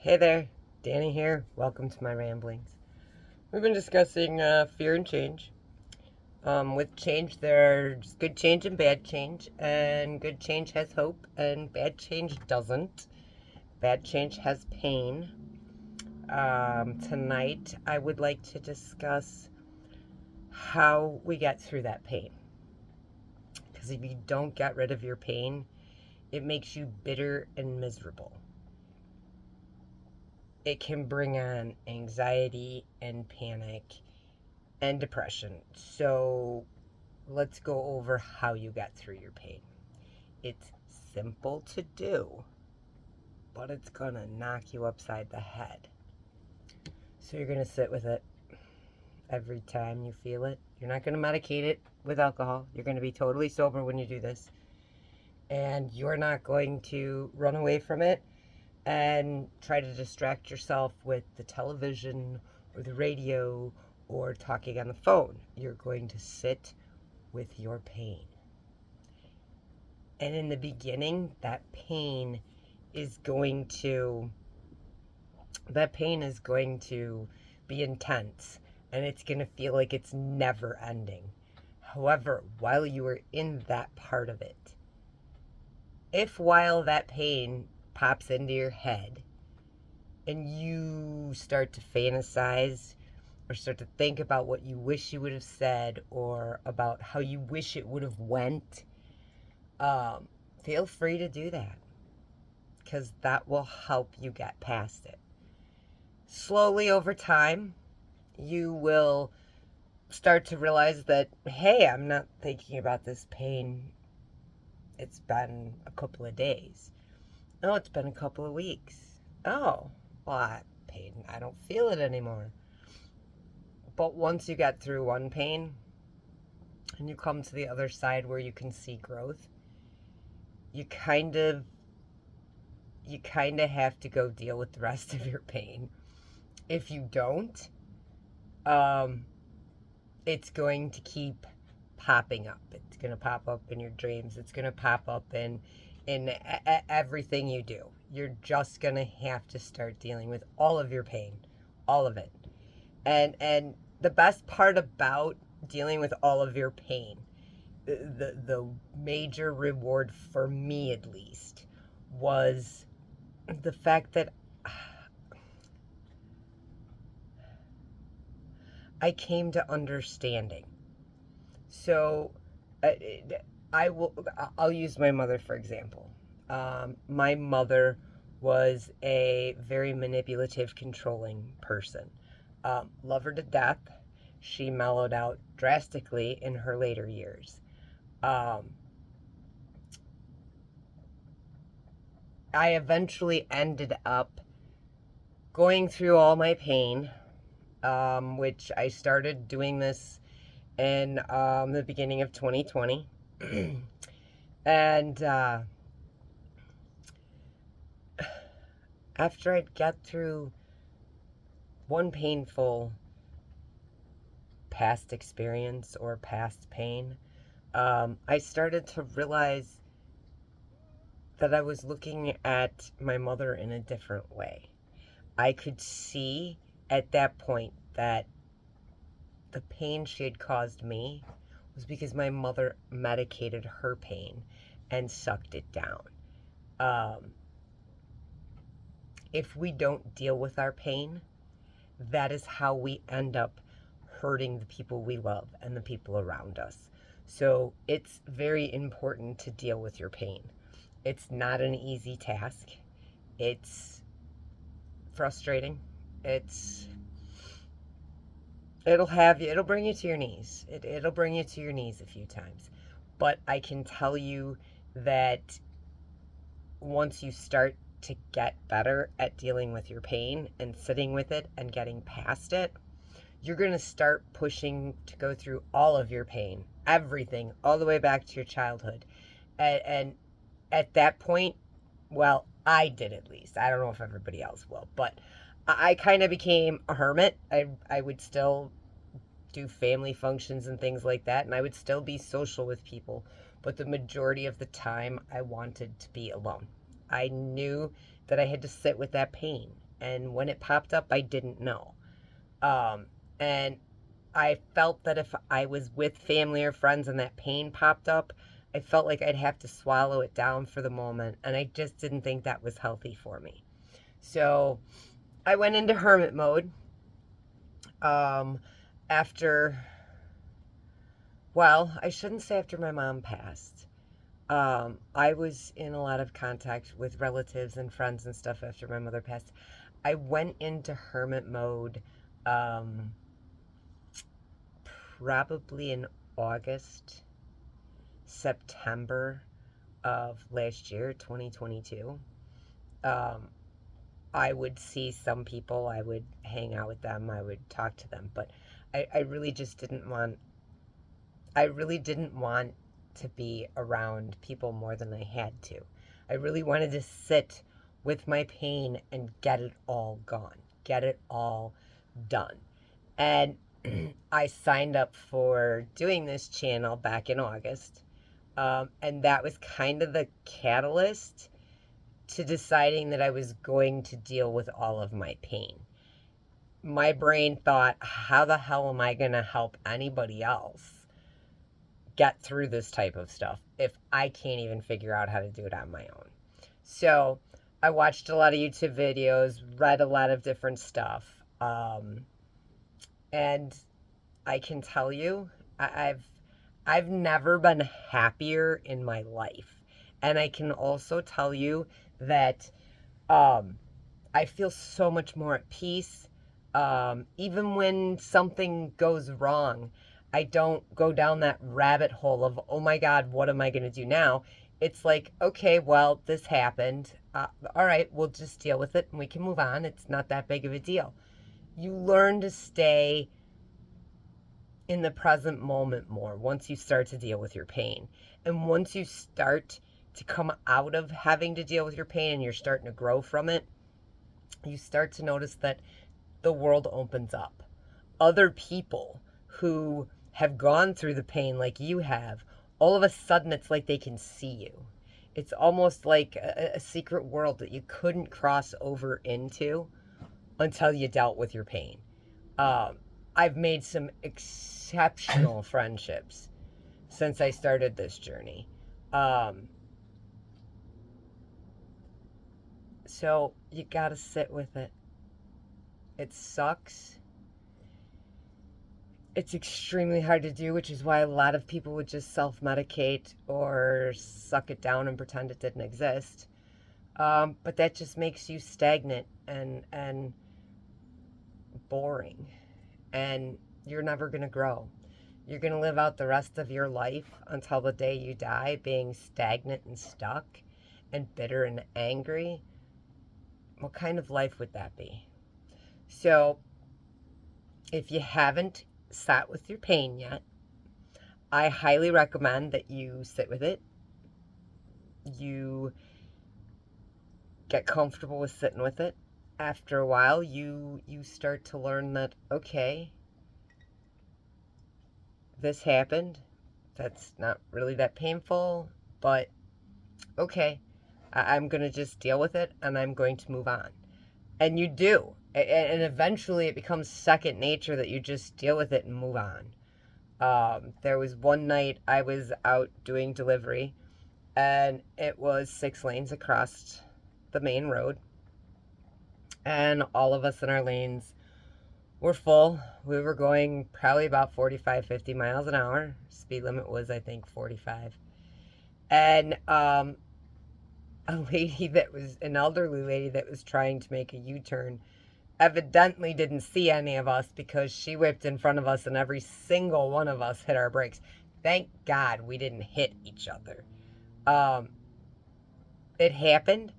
Hey there, Danny here. Welcome to my ramblings. We've been discussing fear and change. With change, there's good change and bad change, and good change has hope, and bad change doesn't. Bad change has pain. Tonight, I would like to discuss how we get through that pain. Because if you don't get rid of your pain, it makes you bitter and miserable. It can bring on anxiety and panic and depression. So let's go over how you got through your pain. It's simple to do, but it's gonna knock you upside the head. So you're gonna sit with it every time you feel it. You're not gonna medicate it with alcohol. You're gonna be totally sober when you do this. And you're not going to run away from it and try to distract yourself with the television or the radio or talking on the phone. You're going to sit with your pain. And in the beginning, that pain is going to be intense, and it's going to feel like it's never ending. However, while you are in that part of it, if while that pain pops into your head and you start to fantasize or start to think about what you wish you would have said or about how you wish it would have went, feel free to do that, because that will help you get past it. Slowly over time, you will start to realize that, hey, I'm not thinking about this pain. It's been a couple of days. Oh, it's been a couple of weeks. Oh, well, I don't feel it anymore. But once you get through one pain and you come to the other side where you can see growth, you kind of have to go deal with the rest of your pain. If you don't, it's going to keep popping up. It's going to pop up in your dreams. It's going to pop up in everything you do. You're just going to have to start dealing with all of your pain, all of it. And the best part about dealing with all of your pain, the major reward for me at least, was the fact that I came to understanding. So I'll use my mother for example. My mother was a very manipulative, controlling person. Love her to death. She mellowed out drastically in her later years. I eventually ended up going through all my pain, which I started doing this in the beginning of 2020. And after I'd got through one painful past experience or past pain, I started to realize that I was looking at my mother in a different way. I could see at that point that the pain she had caused me was because my mother medicated her pain and sucked it down. If we don't deal with our pain, that is how we end up hurting the people we love and the people around us. So it's very important to deal with your pain. It's not an easy task. It's frustrating. It'll bring you to your knees. It'll bring you to your knees a few times. But I can tell you that once you start to get better at dealing with your pain and sitting with it and getting past it, you're going to start pushing to go through all of your pain, everything, all the way back to your childhood. And at that point, well, I did at least. I don't know if everybody else will, but I kind of became a hermit. I would still do family functions and things like that, and I would still be social with people, but the majority of the time I wanted to be alone. I knew that I had to sit with that pain, And when it popped up, I didn't know. And I felt that if I was with family or friends and that pain popped up, I felt like I'd have to swallow it down for the moment. And I just didn't think that was healthy for me. So I went into hermit mode after, well, I shouldn't say after my mom passed. I was in a lot of contact with relatives and friends and stuff after my mother passed. I went into hermit mode probably in August, September of last year, 2022. I would see some people, I would hang out with them, I would talk to them, but I really just didn't want, I really didn't want to be around people more than I had to. I really wanted to sit with my pain and get it all gone, get it all done. And I signed up for doing this channel back in August. And that was kind of the catalyst to deciding that I was going to deal with all of my pain. My brain thought, how the hell am I going to help anybody else get through this type of stuff if I can't even figure out how to do it on my own? So I watched a lot of YouTube videos, read a lot of different stuff. And I can tell you, I've never been happier in my life. And I can also tell you that I feel so much more at peace. Even when something goes wrong, I don't go down that rabbit hole of, oh my God, what am I going to do now? It's like, okay, well, this happened. All right, we'll just deal with it and we can move on. It's not that big of a deal. You learn to stay in the present moment more once you start to deal with your pain. And once you start to come out of having to deal with your pain and you're starting to grow from it, you start to notice that the world opens up. Other people who have gone through the pain like you have, all of a sudden it's like they can see you. It's almost like a secret world that you couldn't cross over into until you dealt with your pain. I've made some exceptional friendships since I started this journey. So you gotta sit with it. It sucks. It's extremely hard to do, which is why a lot of people would just self-medicate or suck it down and pretend it didn't exist. But that just makes you stagnant and boring. And you're never going to grow. You're going to live out the rest of your life until the day you die being stagnant and stuck and bitter and angry. What kind of life would that be? So, if you haven't sat with your pain yet, I highly recommend that you sit with it. You get comfortable with sitting with it. After a while, you start to learn that, okay, this happened. That's not really that painful, but okay, I'm going to just deal with it and I'm going to move on. And you do. And eventually it becomes second nature that you just deal with it and move on. There was one night I was out doing delivery and it was 6 lanes across the main road. And all of us in our lanes were full. We were going probably about 45, 50 miles an hour. Speed limit was, I think, 45. And a lady that was, an elderly lady that was trying to make a U-turn evidently didn't see any of us because she whipped in front of us and every single one of us hit our brakes. Thank God we didn't hit each other. It happened.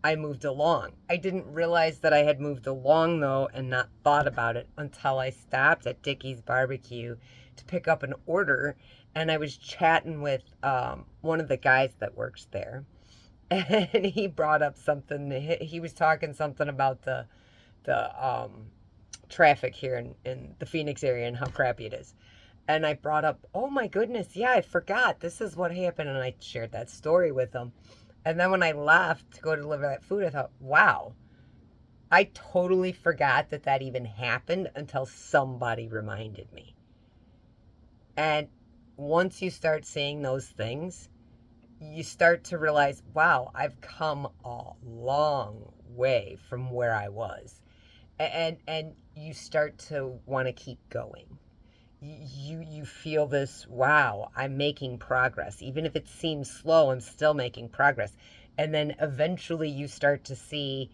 I moved along. I didn't realize that I had moved along, though, and not thought about it until I stopped at Dickey's Barbecue to pick up an order, and I was chatting with one of the guys that works there, and he brought up something. He was talking something about the traffic here in the Phoenix area and how crappy it is. And I brought up, oh my goodness, yeah, I forgot. This is what happened, and I shared that story with him. And then when I left to go deliver that food, I thought, wow, I totally forgot that that even happened until somebody reminded me. And once you start seeing those things, you start to realize, wow, I've come a long way from where I was. And you start to want to keep going. You feel this, wow, I'm making progress. Even if it seems slow, I'm still making progress. And then eventually you start to see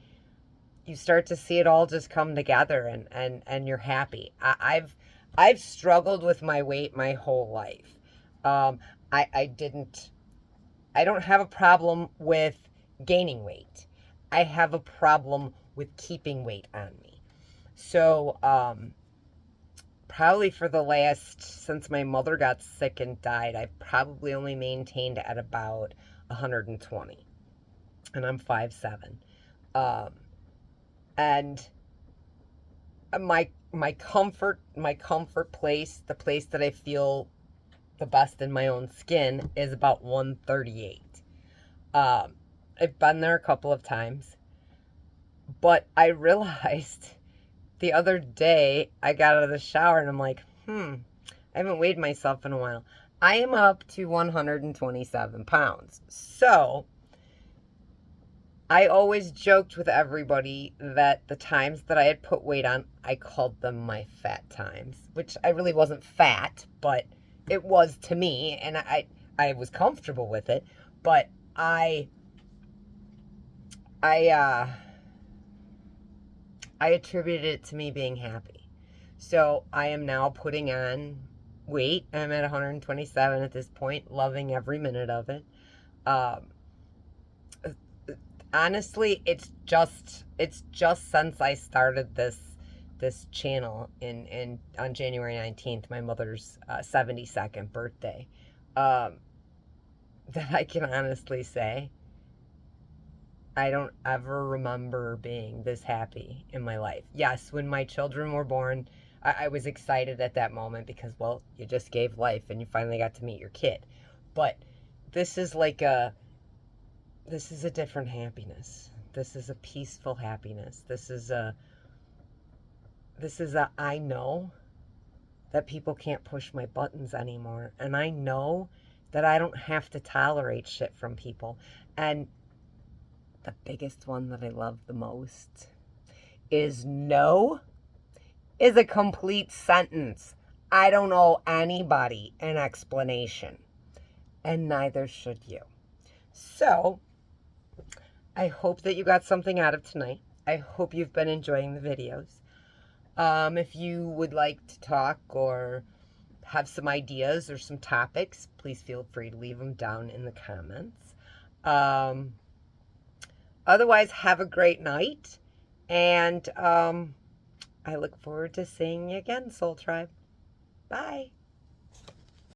it all just come together, and you're happy. I've struggled with my weight my whole life. Um, I didn't I don't have a problem with gaining weight. I have a problem with keeping weight on me. So, probably for the last, since my mother got sick and died, I've probably only maintained at about 120. And I'm 5'7". Um, and my comfort place, the place that I feel the best in my own skin, is about 138. Um, I've been there a couple of times, but I realized the other day I got out of the shower and I'm like, I haven't weighed myself in a while. I am up to 127 pounds. So I always joked with everybody that the times that I had put weight on, I called them my fat times, which I really wasn't fat, but it was to me, and I was comfortable with it, but I attributed it to me being happy. So I am now putting on weight. I'm at 127 at this point, loving every minute of it. Um, Honestly, it's just since I started this channel in on January 19th, my mother's 72nd birthday, um, that I can honestly say I don't ever remember being this happy in my life. Yes, when my children were born, I was excited at that moment because, well, you just gave life and you finally got to meet your kid. But this is like this is a different happiness. This is a peaceful happiness. This is a I know that people can't push my buttons anymore. And I know that I don't have to tolerate shit from people. And the biggest one that I love the most is no is a complete sentence. I don't owe anybody an explanation, and neither should you. So, I hope that you got something out of tonight. I hope you've been enjoying the videos. If you would like to talk or have some ideas or some topics, please feel free to leave them down in the comments. Otherwise, have a great night, and I look forward to seeing you again, Soul Tribe. Bye.